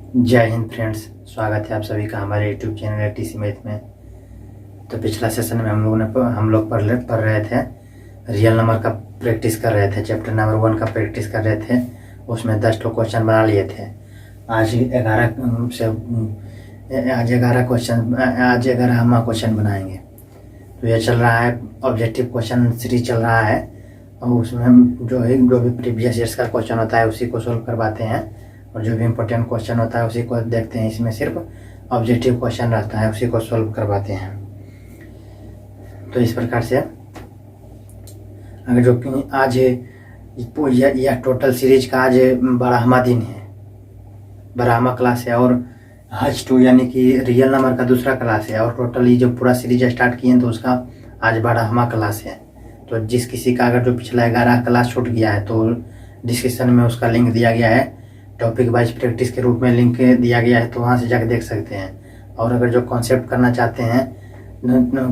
जय हिंद फ्रेंड्स, स्वागत है आप सभी का हमारे यूट्यूब चैनल टीसी मैथ में। तो पिछला सेशन में हम लोग पढ़ रहे थे, रियल नंबर का प्रैक्टिस कर रहे थे। चैप्टर नंबर 1 का प्रैक्टिस कर रहे थे। उसमें 10 तो क्वेश्चन बना लिए थे। आज 11वां क्वेश्चन बनाएंगे। तो ये चल रहा है ऑब्जेक्टिव क्वेश्चन सीरीज चल रहा है, और उसमें हम जो भी प्रीवियस ईयर्स का क्वेश्चन होता है उसी को सोल्व करवाते हैं, और जो भी इम्पोर्टेंट क्वेश्चन होता है उसी को देखते हैं। इसमें सिर्फ ऑब्जेक्टिव क्वेश्चन रहता है, उसी को सॉल्व करवाते हैं। तो इस प्रकार से अगर जो कि आज यह टोटल सीरीज का आज 12वां दिन है, 12वां क्लास है, और H2 यानी कि रियल नंबर का दूसरा क्लास है। और टोटली जो पूरा सीरीज स्टार्ट किए हैं तो उसका आज 12वां क्लास है। तो जिस किसी का अगर जो पिछला 11 क्लास छूट गया है तो डिस्क्रिप्शन में उसका लिंक दिया गया है, टॉपिक वाइज प्रैक्टिस के रूप में लिंक दिया गया है, तो वहाँ से जाकर देख सकते हैं। और अगर जो कॉन्सेप्ट करना चाहते हैं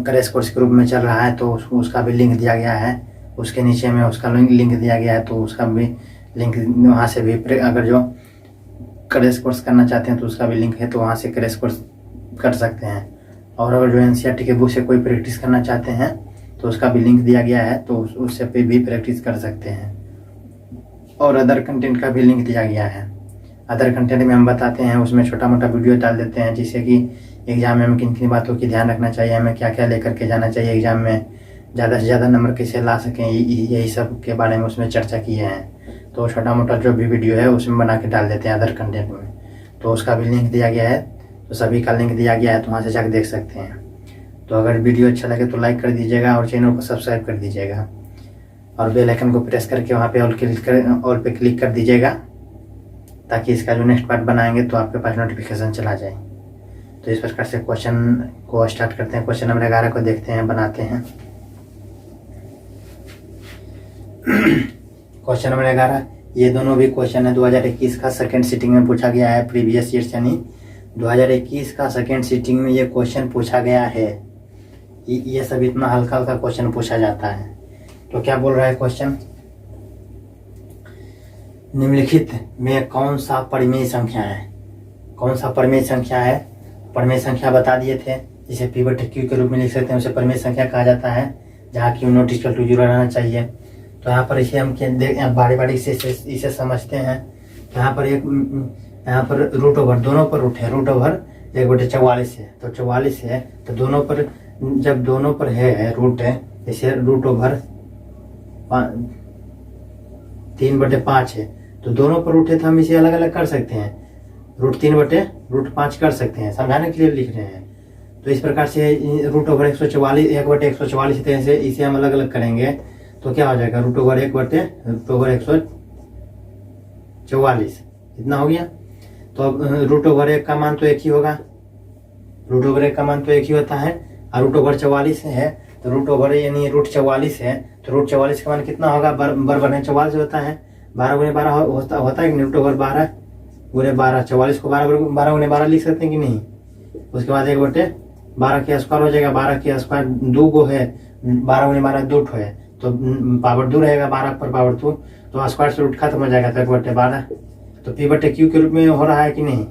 क्रैश कोर्स के रूप में चल रहा है तो उसका भी लिंक दिया गया है, उसके नीचे में उसका लिंक दिया गया है, तो उसका भी लिंक वहाँ से भी, अगर जो क्रैश कोर्स करना चाहते हैं तो उसका भी लिंक है, तो वहाँ से क्रैश कोर्स कर सकते हैं। और अगर जो NCERT के बुक से कोई प्रैक्टिस करना चाहते हैं तो उसका भी लिंक दिया गया है, तो उससे पे भी प्रैक्टिस कर सकते हैं। और अदर कंटेंट का भी लिंक दिया गया है। अदर कंटेंट में हम बताते हैं, उसमें छोटा मोटा वीडियो डाल देते हैं, जिससे कि एग्जाम में हमें किन किन बातों की ध्यान रखना चाहिए, हमें क्या क्या लेकर के जाना चाहिए एग्जाम में, ज़्यादा से ज़्यादा नंबर कैसे ला सकें, यही सब के बारे में उसमें चर्चा किए हैं। तो छोटा मोटा जो भी वीडियो है उसमें बना के डाल देते हैं अदर कंटेंट में, तो उसका भी लिंक दिया गया है। तो सभी का लिंक दिया गया है, तो वहाँ से जाकर देख सकते हैं। तो अगर वीडियो अच्छा लगे तो लाइक कर दीजिएगा और चैनल को सब्सक्राइब कर दीजिएगा, और बेल आइकन को प्रेस करके वहाँ पे ऑल पे क्लिक कर दीजिएगा, ताकि इसका जो नेक्स्ट पार्ट बनाएंगे तो आपके पास नोटिफिकेशन चला जाए। तो इस प्रकार से क्वेश्चन को स्टार्ट करते हैं। क्वेश्चन नंबर 11 को देखते हैं, बनाते हैं। क्वेश्चन नंबर 11, ये दोनों भी क्वेश्चन है 2021 का सेकेंड सिटिंग में पूछा गया है। प्रीवियस ईयर यानी 2021 का सेकेंड सिटिंग में ये क्वेश्चन पूछा गया है। ये सब इतना हल्का हल्का क्वेश्चन पूछा जाता है। तो क्या बोल रहा है क्वेश्चन, निम्नलिखित में कौन सा परिमेय संख्या है। कौन सा परिमेय संख्या है, परिमेय संख्या बता दिए थे। जिसे P/Q के रूप में लिख सकते हैं, उसे परिमेय संख्या कहा जाता है, जहाँ Q ≠ 0 रहना चाहिए। तो यहाँ पर इसे हम बारी बारी से इसे समझते हैं। तो यहाँ पर रूट ओवर, दोनों पर रूट है, रूट ओवर 1/44 है। तो 44 है, तो दोनों पर, जब दोनों पर है रूट है, जैसे रूट ओवर 3/5 है, तो दोनों पर रूट है, तो हम इसे अलग अलग कर सकते हैं। रूट 3/5 कर सकते हैं, समझाने के लिए लिख रहे हैं। तो इस प्रकार से रूट ओवर 1/144 से इसे हम अलग अलग करेंगे तो क्या हो जाएगा, रूट ओवर 1/144 इतना हो गया। तो अब रूट ओवर 1 का मान तो एक ही होगा, रूट ओवर 1 का मान तो एक ही होता है। और रूट ओवर 44 है, तो रूट ओवर यानी रूट 44 है, तो रूट 44 का मान कितना होगा, बराबर 44 होता है। 12 × 12 होता है कि रूट ओवर 12 × 12, 44 को 12 × 12 लिख सकते हैं कि नहीं। उसके बाद 1/12 के स्क्वायर हो जाएगा। 12 के स्क्वायर 2 गो है, 12 × 12 2 है, तो पावर 2 रहेगा, 12 पर पावर 2, तो स्क्वायर से रूट खत्म हो जाएगा, तो 1/12। तो P/Q के रूप में हो रहा है कि नहीं।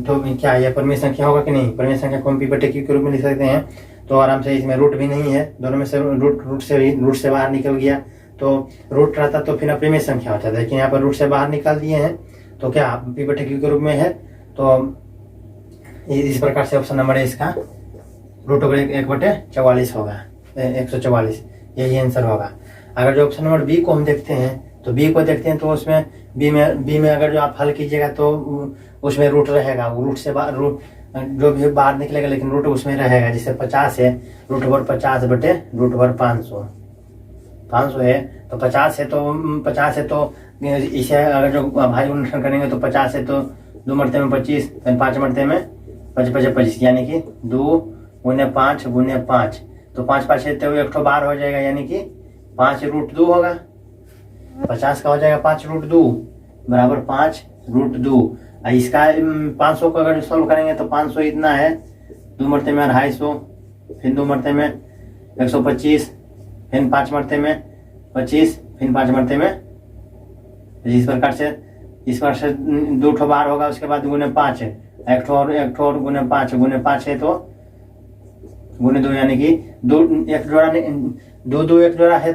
तो क्या यह परिमेय संख्या होगा कि नहीं। परिमेय संख्या को हम P/Q के रूप में लिख सकते हैं। तो आराम से, इसमें रूट भी नहीं है, दोनों में से रूट से बाहर निकल गया। तो रूट रहता तो फिर अपरिमेय संख्या होता था, लेकिन यहाँ पर रूट से बाहर निकाल दिए हैं, तो क्या P/Q के रूप में है। तो इस प्रकार से ऑप्शन नंबर है इसका, रूट ओवर 1/44 होगा, 144, यही आंसर होगा। अगर जो ऑप्शन नंबर B को हम देखते हैं, तो B को देखते हैं, तो उसमें B में अगर जो आप हल कीजिएगा तो उसमें रूट रहेगा, रूट से बाहर, रूट जो भी बाहर निकलेगा, लेकिन रूट उसमें रहेगा। जैसे 50 है, रूट ओवर 50/√500 है, तो 50 है, तो इसे अगर जो भाई गुणन करेंगे तो 50 है, तो 2 मरते में 25, 5 मरते में 25, यानी कि 2 × 5 × 5, तो 5 5 है तो 112 हो जाएगा, यानी कि 5√2 होगा। 50 का हो जाएगा 5√2 बराबर 5√2। इसका 500 को अगर सॉल्व करेंगे तो 500 इतना है, 2 मरते में 250, फिर 2 मरते में 125, फिर 5 मरते में 25, फिर 5 मरते में। इस प्रकार से इस बार से 2 ठो बार होगा, उसके बाद गुने 5 है, एक ठो और गुने 5 है तो गुने 2 यानी कि 2 एक जोड़ा एक जोड़ा है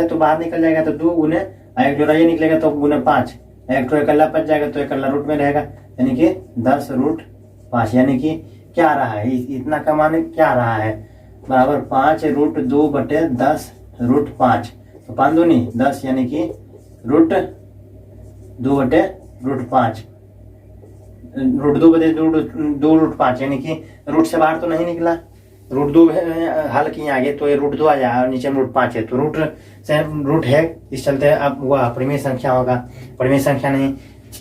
तो बाहर निकल जाएगा तो 2 गुने, एक जोड़ा ये निकलेगा तो गुने 5, एक ठो इकल्ला बच जाएगा तो इकल्ला रूट में रहेगा, यानी कि 10√5। यानी कि क्या रहा है, इतना का मान क्या रहा है, बराबर 5√2/10√5। तो 5 दूनी 10 यानी कि √2/√5, √2/2√5 यानी कि रूट से बाहर तो नहीं निकला, √2 हल किए आगे तो ये √2 आ जाए और नीचे में √5 है तो रूट है, इस चलते अब वह परिमेय संख्या होगा, परिमेय संख्या नहीं।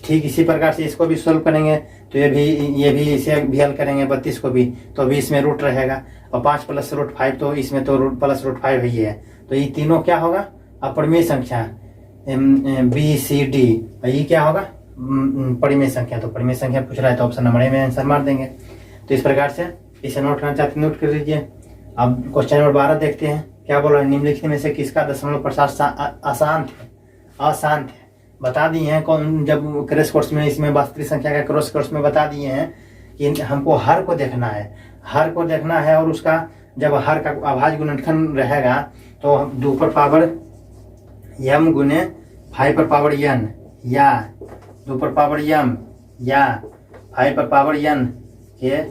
ठीक इसी प्रकार से इसको भी सोल्व करेंगे तो ये भी इसे भी हल करेंगे 32 को भी, तो अभी इसमें रूट रहेगा और 5 + √5 तो इसमें तो रूट प्लस √5 ही है, तो ये तीनों क्या होगा अपरिमेय संख्या BCD, ये क्या होगा परिमेय संख्या। तो परिमेय संख्या पूछ रहा है तो ऑप्शन नंबर ए में आंसर मार देंगे। तो इस प्रकार से इसे नोट करना चाहते नोट कर लीजिए। अब क्वेश्चन नंबर 12 देखते हैं क्या बोल रहा है, निम्नलिखित में से किसका दशमलव प्रसार अशांत है। बता दिए हैं कौन, जब क्रॉस कोर्स में इसमें वास्तविक संख्या का क्रॉस कोर्स में बता दिए हैं कि हमको हर को देखना है, और उसका जब हर का अभाज्य गुणनखंड रहेगा तो 2m गुने 5n या 2m या 5n के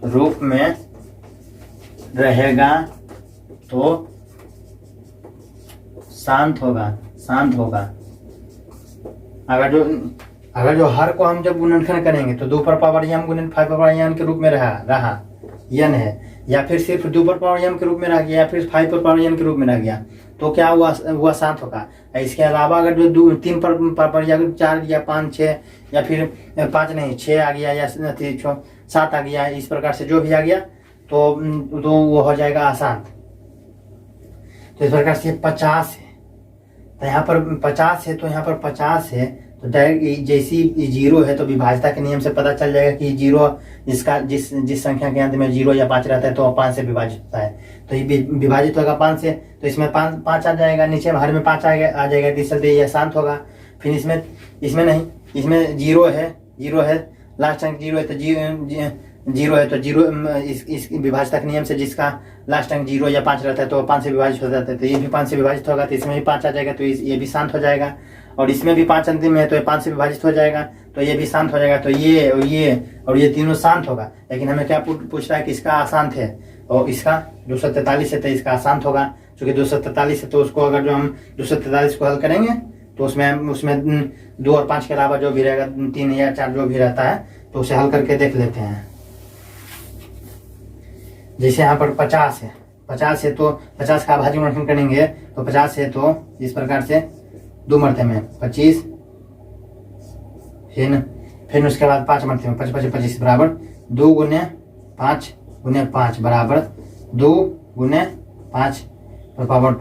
रूप में रहेगा तो शांत होगा। अगर जो हर को हम जब गुणनखंड करेंगे तो 2m गुने 5n के रूप में रहा n है, या फिर सिर्फ 2m के रूप में रह गया, या फिर 5n के रूप में रह गया, तो क्या हुआ शांत होगा। इसके अलावा अगर जो 3 पर या 4 या 5 6 या फिर 5 नहीं 6 आ गया या 7 आ गया, इस प्रकार से जो भी आ गया तो वो हो जाएगा अशांत। तो इस प्रकार से 50 है तो यहाँ पर 50 है, तो यहाँ पर 50 है तो डायरेक्ट जैसी 0 है तो विभाज्यता के नियम से पता चल जाएगा कि 0 जिस संख्या के अंत में 0 या 5 रहता है तो 5 से विभाजित होता है, तो ये विभाजित होगा 5 से, तो इसमें 5 आ जाएगा, नीचे हर में 5 आ जाएगा, तो इस चलते ये शांत होगा। फिर इसमें नहीं, इसमें 0 है लास्ट अंक 0 है तो 0 है तो 0 इस विभाज्यता के नियम से जिसका लास्ट अंक 0 या 5 रहता है तो 5 से विभाजित हो जाता है, तो ये भी 5 से विभाजित होगा, तो इसमें भी 5 आ जाएगा, तो ये भी शांत हो जाएगा। और इसमें भी 5 अंतिम है तो ये 5 से विभाजित हो जाएगा, तो ये भी शांत हो जाएगा। तो ये तीनों शांत होगा, लेकिन हमें क्या पूछ रहा है कि इसका अशांत है, और इसका 243 है तो इसका अशांत होगा। चूंकि 243 है तो उसको अगर जो हम 243 को हल करेंगे तो उसमें 2 और 5 के अलावा जो भी रहेगा 3 या 4 जो भी रहता है तो उसे हल करके देख लेते हैं। जैसे यहाँ पर 50 है तो 50 का अभाज्य गुणनखंड करेंगे तो 50 है तो इस प्रकार से 2 मरते में 25, फिर उसके बाद 5 मरते में 25 बराबर 2 गुने 5 बराबर 2 गुने 5 पावर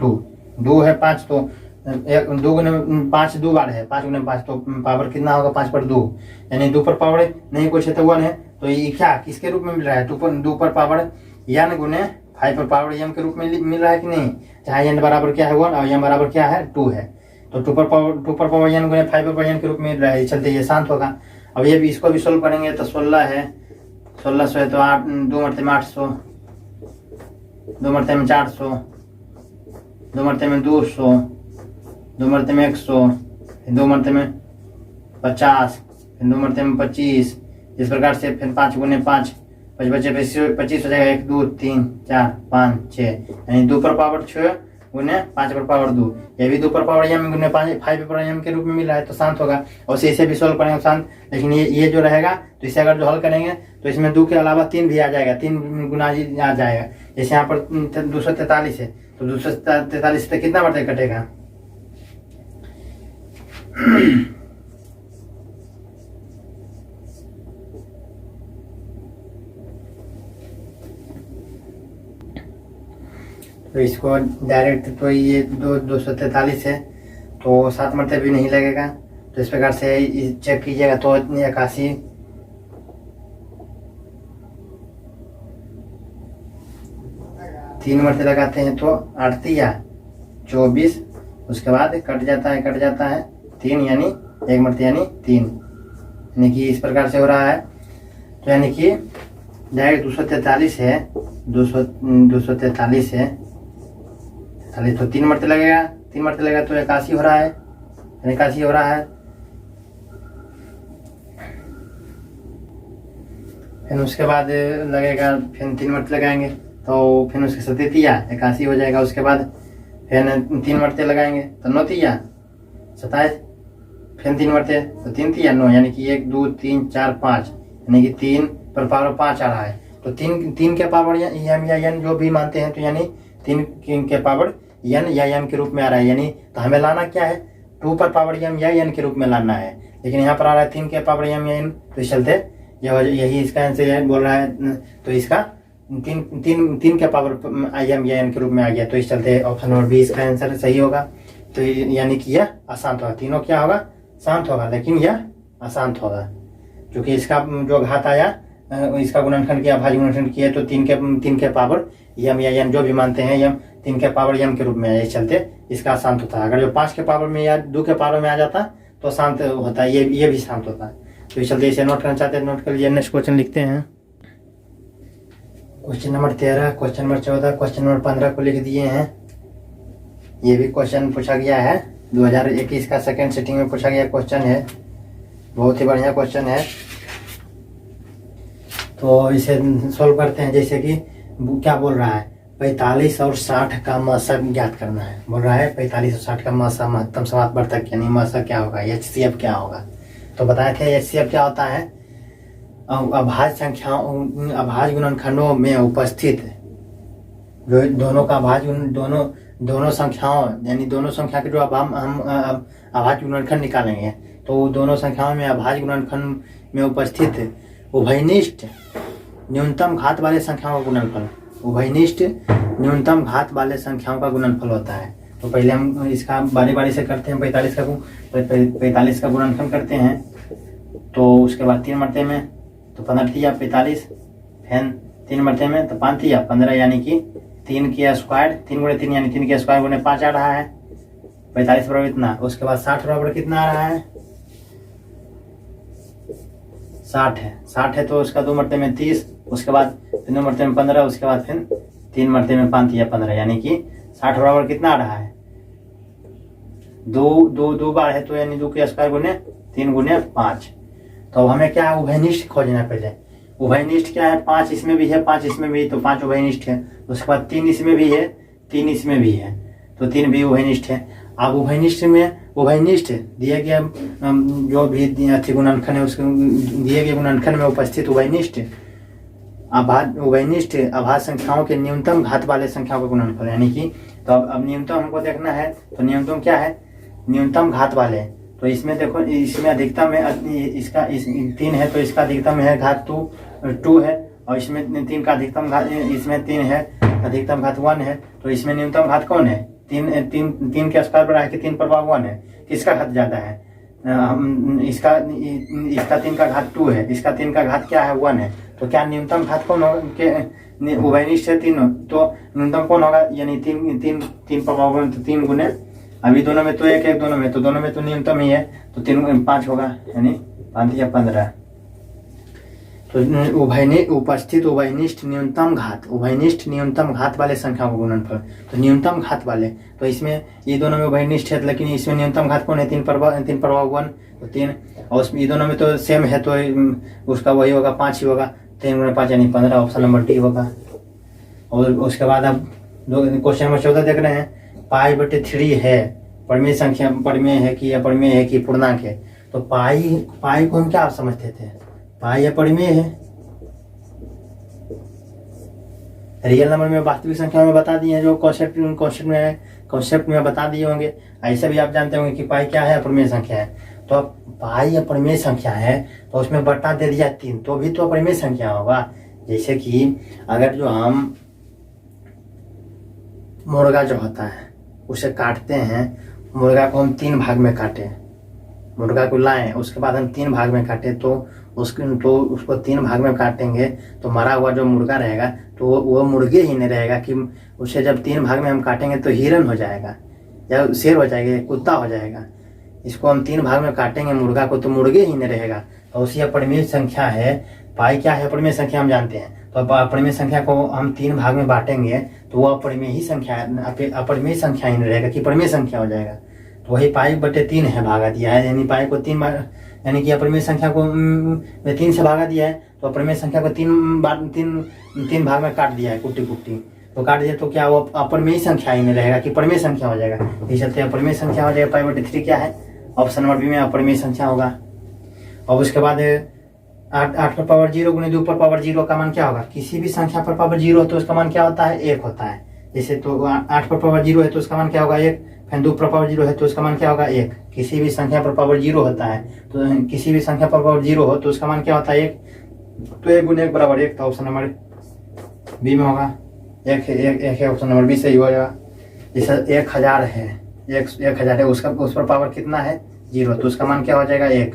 2 है 5 तो 2 गुने 5 2 बार है, 5 गुने 5 तो पावर कितना होगा 5 पर 2, यानी 2 पर पावर नहीं कुछ है तो 1 है, तो ये क्या किसके रूप में मिल रहा है 2 पर पावर n गुने 5 पर पावर m के रूप में मिल रहा है कि नहीं, जहाँ n बराबर क्या है 1 और m बराबर क्या है 2 है, तो 2 पर पावर n गुने 5 पर पावर n के रूप में मिल रहा है, चलते ये शांत होगा। अब ये भी इसको भी सोल्व करेंगे तो 1600 है तो 2 मरते में 800, 2 मरते में 400, 2 मरते में 200, 2 मरते में 100, 2 मरते में 50, 2 मरते में 25, इस प्रकार से फिर 5 गुने 5 25 हो जाएगा 1 2 3 4 5 6, यानी 2 पर पावर 6 गुने 5 पर पावर 2, ये भी 2 पर पावर m गुने 5 पर m के रूप में मिल रहा है तो शांत होगा। और इसे भी सोल्व करेंगे शांत, लेकिन ये जो रहेगा तो इसे अगर जो हल करेंगे तो इसमें 2 के अलावा 3 भी आ जाएगा, 3 गुना आ जाएगा। जैसे यहाँ पर 243 है तो 243 से कितना बढ़ते कटेगा तो इसको डायरेक्ट तो ये 243 है तो 7 मरते भी नहीं लगेगा, तो इस प्रकार से चेक कीजिएगा तो 81 3 मरते लगाते हैं तो 8 या 24, उसके बाद कट जाता है 3 यानी 1 मरते यानी 3, यानी कि इस प्रकार से हो रहा है। तो यानी कि डायरेक्ट 243 है, 243 है, 43 तो 3 मरते लगेगा, 3 मरते लगेगा तो 81 हो रहा है, 81 हो रहा है। फिर उसके बाद लगेगा, फिर 3 मरते लगाएंगे तो फिर उसके 37 81 हो जाएगा। उसके बाद फिर 3 मरते लगाएंगे तो 9 तिया 27, फिर 3 मरते तो 3 तिया 9, यानी कि 1 2 3 4 5, यानी कि 3 पर पावर 5 आ रहा है। तो 3 के पावर एम या एन जो भी मानते हैं, तो यानी 3 के पावर एन या एम के रूप में आ रहा है, यानी तो हमें लाना क्या है, 2 पर पावर एम या एन के रूप में लाना है, लेकिन यहाँ पर आ रहा है 3 के पावर एम या एन। तो इस चलते यही इसका आंसर बोल रहा है, तो इसका 3 के पावर एम या एन के रूप में आ गया। तो इस चलते ऑप्शन नंबर बी इसका आंसर सही होगा। तो यानी कि यह अशांत होगा, तीनों क्या होगा, शांत होगा, लेकिन यह अशांत होगा, क्योंकि इसका जो घात आया, इसका गुणनखंड किया, भाज्य गुणनखंड किया, तो 3 के पावर एम या एन जो भी मानते हैं, एम 3 के पावर एम के रूप में आया, इस चलते इसका अशांत होता है। अगर जो 5 के पावर में या 2 के पावर में आ जाता तो शांत होता है, ये भी शांत होता है। तो इस चलते इसे नोट करना चाहते हैं, नोट कर लीजिए। नेक्स्ट क्वेश्चन लिखते हैं, question number 13, question number 14, question number 15 को लिख दिए हैं। ये भी क्वेश्चन पूछा गया है, 2021 का सेकेंड सिटिंग में पूछा गया क्वेश्चन है, बहुत ही बढ़िया क्वेश्चन है। तो इसे सॉल्व करते हैं। जैसे कि क्या बोल रहा है, 45 और 60 का मशक ज्ञात करना है। बोल रहा है 45 और 60 का मशक, महत्तम समापवर्तक यानी मशक क्या होगा, HCF क्या होगा। तो बताए थे HCF क्या होता है, अभाज्य संख्याओं, अभाज्य गुणनखंडों में उपस्थित जो दोनों का अभाज्य, दोनों संख्याओं, यानी दोनों संख्या के जो अब हम अभाज्य गुणनखंड निकालेंगे, तो दोनों संख्याओं में अभाज्य गुणनखंड में उपस्थित उभयनिष्ठ न्यूनतम घात वाले संख्याओं का गुणनफल, उभयनिष्ठ न्यूनतम घात वाले संख्याओं का गुणनफल होता है। तो पहले हम इसका बारी बारी से करते हैं। 45 का गुणनफल करते हैं, तो उसके बाद 3 मरते में तो 15 तिया 45, फिर 3 मरते में तो 5 तिया 15, यानी कि 3 की स्क्वायर, 3 गुणे 3 यानी 3 की स्क्वायर गुणे 5 आ रहा है। 45 बराबर इतना। उसके बाद 60 बराबर कितना आ रहा है, 60 है। 60 है तो उसका 2 मरते में 30, उसके बाद 2 मरते में 15, उसके बाद फिर 3 मरते में 5 या 15, यानी कि 60 बराबर कितना आ रहा है, 2 बार है, तो यानी 2 की स्क्वायर गुने 3 गुने 5। तो हमें क्या है, उभयनिष्ठ खोजना है। पहले उभयनिष्ठ क्या है, 5 इसमें भी है, 5 इसमें भी, तो 5 उभयनिष्ठ है। उसके बाद 3 इसमें भी है, 3 इसमें भी है, तो 3 भी उभयनिष्ठ है। अब उभयनिष्ठ में उभयनिष्ठ दिए गए जो भी गुणनखंड है, उसके दिए गए गुणनखंड में उपस्थित उभयनिष्ठ अभाज्य संख्याओं के न्यूनतम घात वाले संख्याओं का गुणनफल, यानी कि तो अब न्यूनतम हमको देखना है। तो न्यूनतम क्या है, न्यूनतम घात वाले। तो इसमें देखो, इसमें अधिकतम है, इसका 3 है तो इसका अधिकतम है घात 2 है, और इसमें 3 का अधिकतम घात, इसमें 3 है अधिकतम घात 1 है। तो इसमें न्यूनतम घात कौन है, 3 के स्क्वायर पर है, 3 पर 1 है, किसका घात ज्यादा है, इसका 3 का घात 2 है, इसका 3 का घात क्या है 1 है। तो क्या न्यूनतम घात कौन होगा, उभयनिष्ठ है तीनों, तो न्यूनतम कौन होगा, यानी 3 पर 1, तो 3 गुने, अभी दोनों में तो 1 दोनों में तो न्यूनतम ही है, तो 3 5 होगा, यानी 5 या 15। तो उपस्थित उभयनिष्ठ न्यूनतम घात वाले संख्या का गुणनफल। तो न्यूनतम घात वाले, तो इसमें ये दोनों में उभयनिष्ठ है, लेकिन इसमें न्यूनतम घात कौन है, 3 पर 1, तो 3, और ये दोनों में तो सेम है, तो उसका वही होगा, 5 ही होगा, 3 गुणे 5 यानी 15, ऑप्शन नंबर डी होगा। और उसके बाद अब क्वेश्चन नंबर 14 देख रहे हैं, π/3 है, परिमेय संख्या, परिमेय है कि अपरिमेय है कि पूर्णांक है। तो पाई को हम क्या समझते थे, पाई अपरिमेय है, रियल नंबर में वास्तविक संख्या में बता दिए हैं, जो कॉन्सेप्ट में बता दिए होंगे। ऐसे भी आप जानते होंगे कि पाई क्या है, अपरिमेय संख्या है। तो अब पाई अपरिमेय संख्या है, तो उसमें बटा दे दिया 3, तो भी तो अपरिमेय संख्या होगा। जैसे कि अगर जो हम मुर्गा जो होता है उसे काटते हैं, मुर्गा को हम 3 भाग में काटे, मुर्गा को लाएं, उसके बाद हम 3 भाग में काटे, तो उसको 3 भाग में काटेंगे, तो मरा हुआ जो मुर्गा रहेगा, तो वो मुर्गे ही नहीं रहेगा कि उसे जब 3 भाग में हम काटेंगे तो हिरन हो जाएगा, या शेर हो जाएगा, कुत्ता हो जाएगा, इसको हम 3 भाग में काटेंगे मुर्गा को तो मुर्गे ही नहीं रहेगा। तो उसी अपरिमेय संख्या है, पाई क्या है अपरिमेय संख्या हम जानते हैं। तो अपरिमेय संख्या को हम 3 भाग में बांटेंगे तो वो अपरिमेय ही संख्या, अपरिमेय संख्या ही नहीं रहेगा कि परिमेय संख्या हो जाएगा। तो वही पाई बटे 3 है, भागा दिया है, यानी पाई को 3 यानी कि अपरिमेय संख्या को 3 से भागा दिया है। तो अपरिमेय संख्या को 3 भाग में काट दिया है, कुट्टी कुट्टी तो काट दिया, तो क्या वो अपरिमेय संख्या ही नहीं रहेगा कि परिमेय संख्या हो जाएगा। इस चलते अपरिमेय संख्या हो जाएगा। पाई बटे 3 क्या है, ऑप्शन नंबर बी में अपरिमेय संख्या होगा। और उसके बाद 8 पर पावर 0 गुने 2 पर पावर 0 का मान क्या होगा। किसी भी संख्या पर पावर 0 हो तो उसका मान क्या होता है, 1 होता है। जैसे तो 8 पर पावर 0 है तो उसका मान क्या होगा, 1। फिर 2 पर पावर 0 है तो उसका मान क्या होगा, 1। किसी भी संख्या पर पावर 0 होता है तो किसी भी संख्या पर पावर 0 हो तो उसका मान क्या होता है, 1। तो 1 गुने 1 बराबर 1। तो ऑप्शन नंबर बी में होगा, 1 है, ऑप्शन नंबर बी सही हो जाएगा। जैसे 1000 है, 1000 है, उसका उस पर पावर कितना है, 0, तो उसका मान क्या हो जाएगा, 1।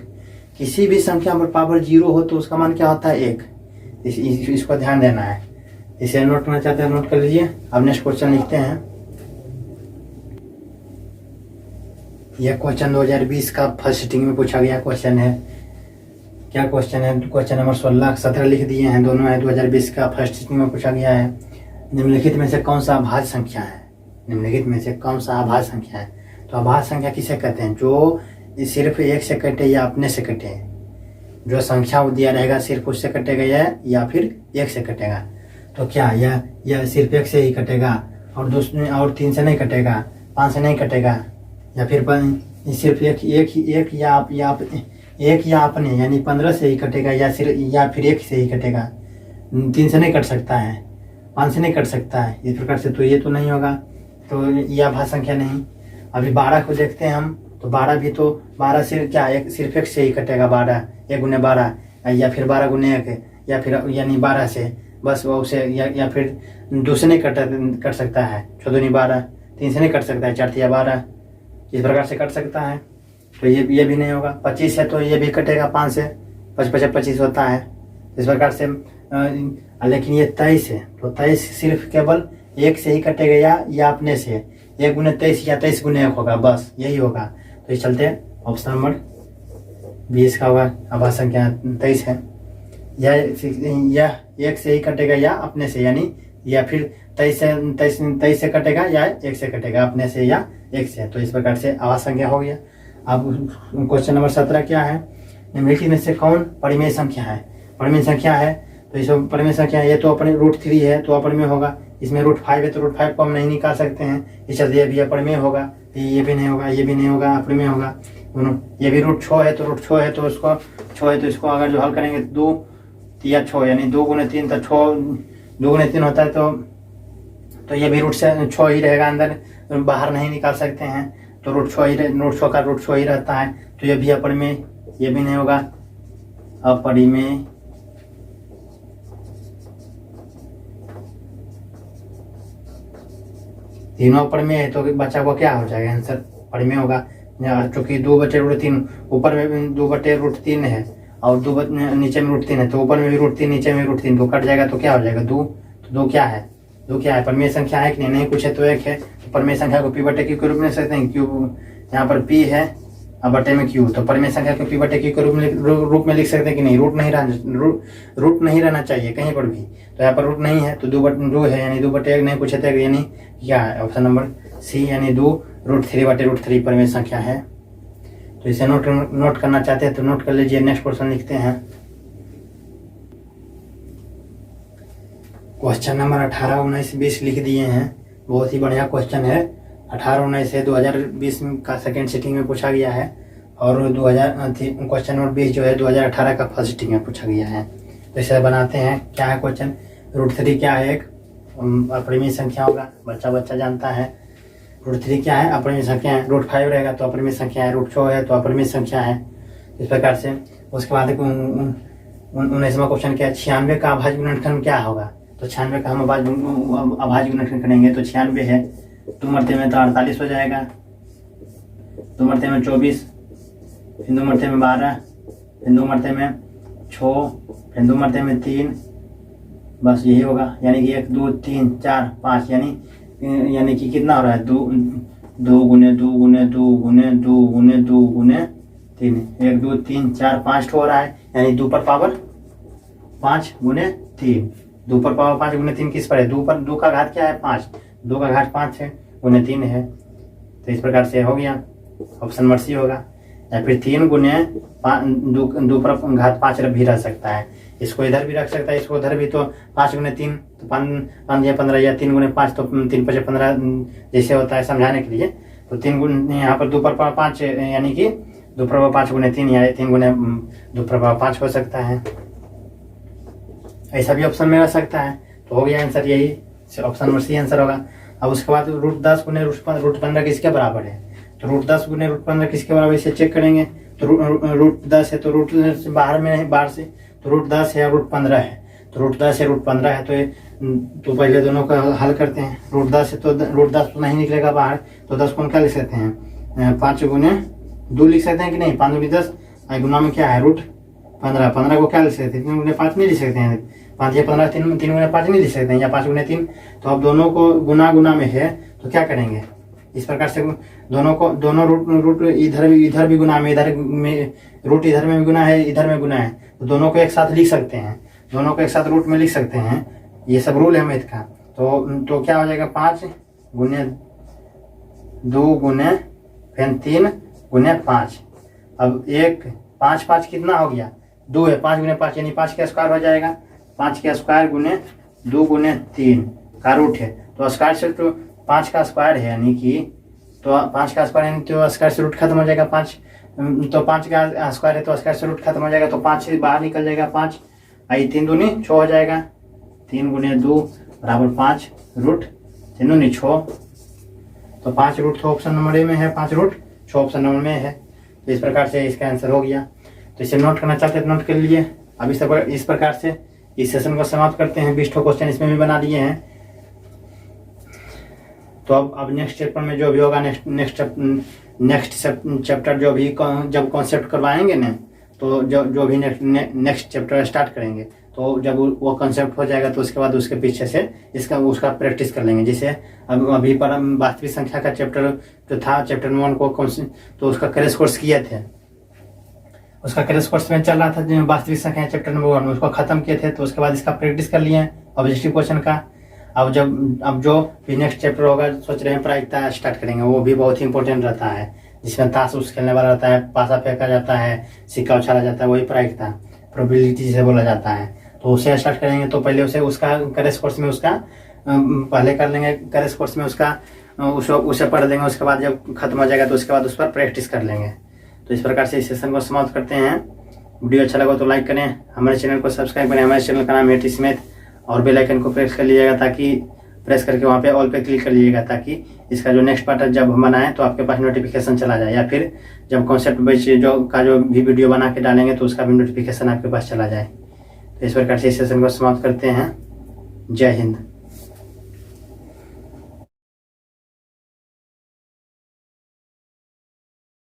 किसी भी संख्या पर पावर 0 हो तो उसका मान क्या होता है, 1। इसको ध्यान देना है। इसे नोट करना चाहते हैं नोट कर लीजिए। अब नेक्स्ट क्वेश्चन लिखते हैं। यह क्वेश्चन 2020 का फर्स्ट सिटिंग में पूछा गया क्वेश्चन है। क्या क्वेश्चन है, क्वेश्चन नंबर 16 17 लिख दिए हैं, दोनों है। 2020 का फर्स्ट सिटिंग में पूछा गया है। निम्नलिखित में से कौन सा अभाज्य संख्या है, निम्नलिखित में से कौन सा अभाज्य संख्या है। तो अभाज्य संख्या किसे कहते हैं, जो सिर्फ 1 से कटे या अपने से कटे। जो संख्या दिया रहेगा सिर्फ उससे कटेगा या फिर 1 से कटेगा। तो क्या यह सिर्फ 1 से ही कटेगा और 3 से नहीं कटेगा, 5 से नहीं कटेगा, या फिर सिर्फ एक या अपने यानी 15 से ही कटेगा, या फिर 1 से ही कटेगा। 3 से नहीं कट सकता है, 5 से नहीं कट सकता है, इस प्रकार से तो ये तो नहीं होगा। तो यह अभाज्य संख्या नहीं। अभी 12 को देखते हैं हम, तो 12 भी तो 12 सिर्फ क्या सिर्फ 1 से ही कटेगा। 12 1 गुने 12 या फिर 12 गुने 1 या फिर यानी 12 से बस वो उसे या फिर 2 से नहीं कट सकता है। 14 दूनी 12, 3 से नहीं कट सकता है, 4 या 12, इस प्रकार से कट सकता है। तो ये भी नहीं होगा। 25 है तो ये भी कटेगा 5 से, 25 होता है इस प्रकार से। लेकिन ये 23 है तो 23 सिर्फ केवल 1 से ही कटेगा या अपने से। 1 गुने 23 या 23 गुने 1 होगा, बस यही होगा। तो इस चलते ऑप्शन नंबर 20 का होगा। अभाज्य संख्या 23 है। यह 1 से ही कटेगा या अपने से, यानी या फिर 23 से कटेगा या 1 से कटेगा, अपने से या 1 से। तो इस प्रकार से अभाज्य संख्या हो गया। अब क्वेश्चन नंबर 17 क्या है, निम्नलिखित में से कौन परिमेय संख्या है। परिमेय संख्या है तो इसमें परिमेय संख्या ये तो अपने √3 है तो अपरिमेय होगा। इसमें √5 है तो √5 को हम नहीं निकाल सकते हैं, इस चलते ये भी अपरिमेय होगा। ये भी नहीं होगा, ये भी नहीं होगा, अपरिमेय होगा दोनों। ये भी √6 है तो √6 है तो उसको 6 है तो इसको अगर जो हल करेंगे 2 या 6 यानी 2 गुने 3 तो 6 2 गुने 3 होता है। तो ये भी √6 ही रहेगा, अंदर बाहर नहीं निकाल सकते हैं। तो √6 ही रहता है। तो ये भी अपरिमेय, ये भी नहीं होगा, अपरिमेय। तीनों अपरिमेय है तो बच्चा को क्या हो जाएगा, आंसर परिमेय होगा। चूंकि 2 बटे √3 ऊपर में भी 2 बटे √3 है और 2 नीचे में √3 है, तो ऊपर में भी √3 नीचे में √3 तो कट जाएगा। तो क्या हो जाएगा, 2। तो 2 क्या है, 2 क्या है, परिमेय संख्या है कि नहीं कुछ है तो 1 है। तो परिमेय संख्या को P बटे Q के रूप में लिख सकते हैं। Q यहाँ पर P है और बटे में Q, तो परिमेय संख्या को P बटे Q के रूप में लिख सकते हैं कि नहीं। रूट नहीं रहना चाहिए कहीं पर भी। तो यहाँ पर रूट नहीं है तो 2 है यानी 2 बटे 1 नहीं कुछ है, यानी क्या है, ऑप्शन नंबर सी यानी 2 √3 बटे √3 परिमेय संख्या है। तो इसे नोट करना चाहते हैं तो नोट कर लीजिए। नेक्स्ट क्वेश्चन लिखते हैं। क्वेश्चन नंबर 18 19 20 लिख दिए हैं। बहुत ही बढ़िया क्वेश्चन है। 18 19 है 2020 का सेकेंड सिटिंग में पूछा गया है और क्वेश्चन नंबर 20 जो है 2018 का फर्स्ट सिटिंग में पूछा गया है। तो इसे बनाते हैं। क्या है क्वेश्चन, √3 क्या है, एक अपरिमेय संख्या होगा, बच्चा जानता है। √3 क्या है, अपरिमेय संख्या है। √5 रहेगा तो अपरिमेय संख्या है। √6 है तो अपरिमेय संख्या है। इस प्रकार से उसके बाद 19वां क्वेश्चन क्या है, 96 का अभाज्य गुणनखंड क्या होगा। तो 96 का हम अभाज्य गुणनखंड करेंगे तो 96 है 2 मरते में तो 48 हो जाएगा, 2 मरते में 24, फिर 2 मरते में 12, फिर 2 मरते में 6, फिर 2 मरते में 3, बस यही होगा। यानी कि 1 2 3 4 5 यानी कि कितना हो रहा है, 2 गुने 2 गुने 2 गुने 2 गुने 2 गुने 3, 1 2 3 4 5 हो रहा है, यानी 2 पर पावर 5 गुने 3, 2 पर पावर 5 गुने 3 किस पर है, 2 पर 2 का घात क्या है 5, 2 का घात 5 है गुने 3 है। तो इस प्रकार से हो गया, ऑप्शन नंबर सी होगा। या फिर 3 गुने 2 पर घात 5 भी रह सकता है, इसको इधर भी रख सकता है, इसको उधर भी। तो 5 गुने 3 तो 5 या 15, या 3 गुने 5 तो 3 5 15 जैसे होता है समझाने के लिए। तो 3 गुने यहाँ पर 2 पर पावर 5 यानी कि 2 पर पावर 5 गुने 3 या 3 गुने 2 पर पावर 5 हो सकता है, ऐसा भी ऑप्शन में रह सकता है। तो हो गया आंसर, यही ऑप्शन नंबर सी आंसर होगा। अब उसके बाद √10 गुने √15 किसके बराबर है, तो √10 गुने √15 किसके बराबर, इसे चेक करेंगे। तो √10 है तो रूट बाहर में है, बाहर से, तो √10 है और √15 है, तो √10 है √15 है। तो पहले दोनों का हल करते हैं। √10 है तो √10 तो नहीं निकलेगा बाहर, तो 10 को क्या लिख सकते हैं, 5 गुने 2 लिख सकते हैं कि नहीं, 5 गुने 10, गुना में क्या है √15, 15 को क्या लिख सकते हैं, 3 गुने 5 नहीं लिख सकते हैं, 5 या 15 3 गुने 5 नहीं लिख सकते हैं, या 5 गुने 3। तो अब दोनों को गुना गुना में है तो क्या करेंगे, इस प्रकार से दोनों रूट इधर भी गुना में, इधर में रूट इधर में भी गुना है, इधर में गुना है, तो दोनों को एक साथ लिख सकते हैं, दोनों को एक साथ रूट में लिख सकते हैं, ये सब रूल है मैथ का। तो क्या हो जाएगा, 5 गुने 2 गुने फिर 3 गुने 5। अब 5 5 कितना हो गया, 2 है, 5 गुने 5 यानी 5 का स्क्वायर हो जाएगा, 5 का स्क्वायर गुने 2 गुने 3 का रूट है, तो स्क्वायर से तो 5 का स्क्वायर है, यानी कि तो 5 का स्क्वायर यानी तो स्क्वायर से रूट खत्म हो जाएगा 5, तो 5 का स्क्वायर है तो स्क्वायर से रूट खत्म हो जाएगा, तो 5 से बाहर निकल जाएगा 5, आई 3 दूनी 6 हो जाएगा, 3 गुने 2 बराबर 5 रूट 3 दूनी 6, तो 5 रूट तो ऑप्शन नंबर ए में है, 5 रूट 6 ऑप्शन नंबर में है। तो इस प्रकार से इसका आंसर हो गया। तो इसे नोट करना चाहते हैं तो नोट कर लिए। अब इस प्रकार से इस सेशन को समाप्त करते हैं, 20 क्वेश्चन इसमें भी बना लिए हैं। तो अब नेक्स्ट चैप्टर में जो भी होगा, नेक्स्ट चैप्टर जो भी जब कॉन्सेप्ट करवाएंगे ना, तो जो भी नेक्स्ट चैप्टर स्टार्ट करेंगे, तो जब वो कॉन्सेप्ट हो जाएगा तो उसके बाद उसके पीछे से उसका प्रैक्टिस कर लेंगे। जैसे अभी पर हम वास्तविक संख्या का चैप्टर जो था, चैप्टर 1 को तो उसका क्रैश कोर्स किए थे, उसका क्रैश कोर्स में चल रहा था वास्तविक संख्या चैप्टर नंबर 1 में, उसको खत्म किए थे। तो उसके बाद इसका प्रैक्टिस कर लिए ऑब्जेक्टिव क्वेश्चन का। अब जो भी नेक्स्ट चैप्टर होगा, सोच रहे हैं प्रायिकता स्टार्ट करेंगे, वो भी बहुत ही इंपॉर्टेंट रहता है, जिसमें ताश उस खेलने वाला रहता है, पासा फेंका जाता है, सिक्का उछाला जाता है, वही प्रायिकता प्रोबेबिलिटी जिसे बोला जाता है। तो उसे स्टार्ट करेंगे, तो पहले उसका क्रैश कोर्स में उसका पहले कर लेंगे, क्रैश कोर्स में उसे पढ़ लेंगे, उसके बाद जब खत्म हो जाएगा तो उसके बाद उस पर प्रैक्टिस कर लेंगे। तो इस प्रकार से इस सेशन को समाप्त करते हैं। वीडियो अच्छा लगा तो लाइक करें, हमारे चैनल को सब्सक्राइब करें। हमारे चैनल का नाम है टीच मैथ, और बेल आइकन को प्रेस कर लीजिएगा, ताकि प्रेस करके वहाँ पे ऑल पे क्लिक कर लीजिएगा, ताकि इसका जो नेक्स्ट पार्ट जब हम बनाएं तो आपके पास नोटिफिकेशन चला जाए, या फिर जब कॉन्सेप्ट बेस जो भी वीडियो बना के डालेंगे तो उसका भी नोटिफिकेशन आपके पास चला जाए। तो इस प्रकार से इस सेशन को समाप्त करते हैं। जय हिंद।